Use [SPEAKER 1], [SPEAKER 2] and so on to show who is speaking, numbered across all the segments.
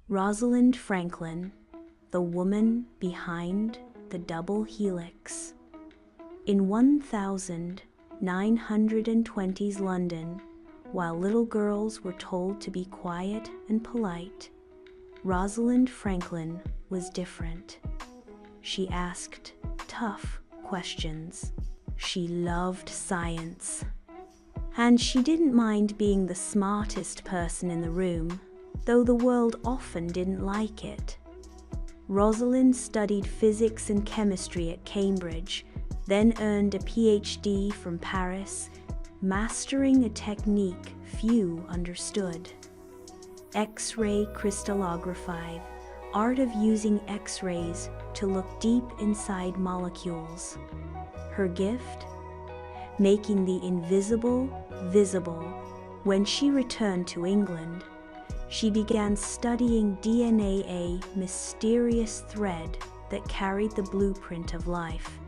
[SPEAKER 1] Rosalind Franklin, the woman behind the double helix. In 1920s London, while little girls were told to be quiet and polite, Rosalind Franklin was different. She asked tough questions. She loved science. And she didn't mind being the smartest person in the room, though the world often didn't like it. Rosalind studied physics and chemistry at Cambridge, then earned a PhD from Paris, mastering a technique few understood. X-ray crystallography, art of using X-rays to look deep inside molecules. Her gift? Making the invisible visible. When she returned to England, she began studying DNA, a mysterious thread that carried the blueprint of life.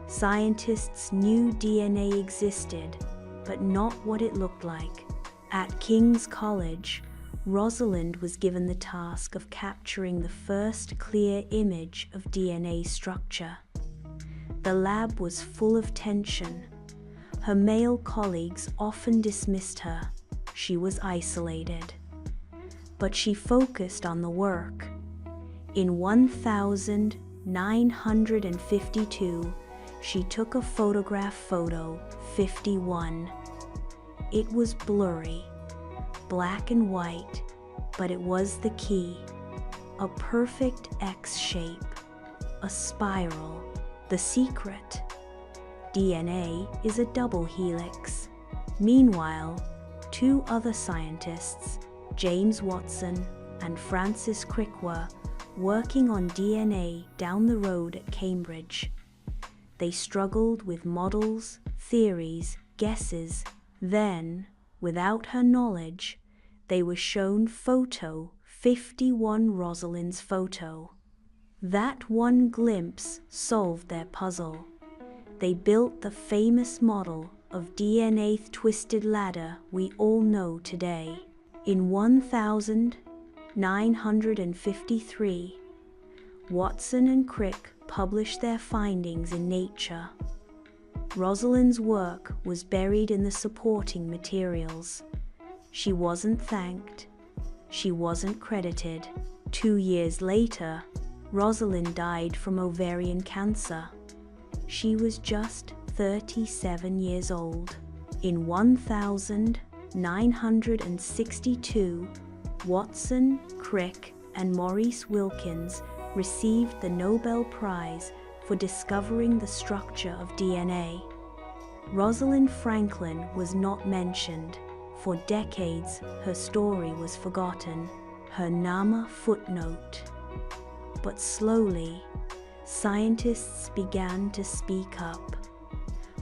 [SPEAKER 1] Scientists knew DNA existed, but not what it looked like. At King's College, Rosalind was given the task of capturing the first clear image of DNA structure. The lab was full of tension. Her male colleagues often dismissed her. She was isolated. But she focused on the work. In 1952, she took a photo 51. It was blurry, black and white, but it was the key. A perfect X shape, a spiral, the secret. DNA is a double helix. Meanwhile, two other scientists, James Watson and Francis Crick, were working on DNA down the road at Cambridge. They struggled with models, theories, guesses. Then, without her knowledge, they were shown photo 51, Rosalind's photo. That one glimpse solved their puzzle. They built the famous model of DNA twisted ladder we all know today. In 1953, Watson and Crick published their findings in Nature. Rosalind's work was buried in the supporting materials. She wasn't thanked. She wasn't credited. 2 years later, Rosalind died from ovarian cancer. She was just 37 years old. In 1962, Watson, Crick, and Maurice Wilkins received the Nobel Prize for discovering the structure of DNA. Rosalind Franklin was not mentioned. For decades, her story was forgotten, her name a footnote. But slowly, scientists began to speak up.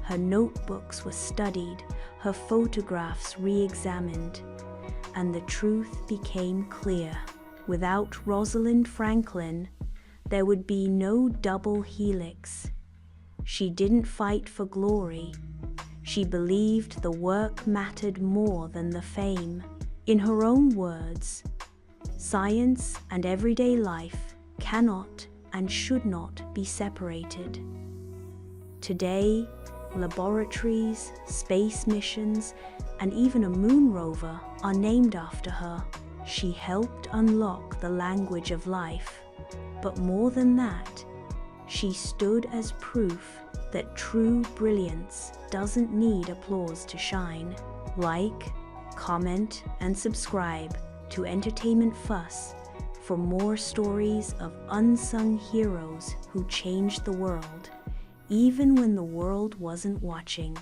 [SPEAKER 1] Her notebooks were studied, her photographs re-examined, and the truth became clear. Without Rosalind Franklin, there would be no double helix. She didn't fight for glory. She believed the work mattered more than the fame. In her own words, science and everyday life cannot and should not be separated. Today, laboratories, space missions, and even a moon rover are named after her. She helped unlock the language of life. But more than that, she stood as proof that true brilliance doesn't need applause to shine. Like, comment, and subscribe to Entertainment Fuss for more stories of unsung heroes who changed the world, even when the world wasn't watching.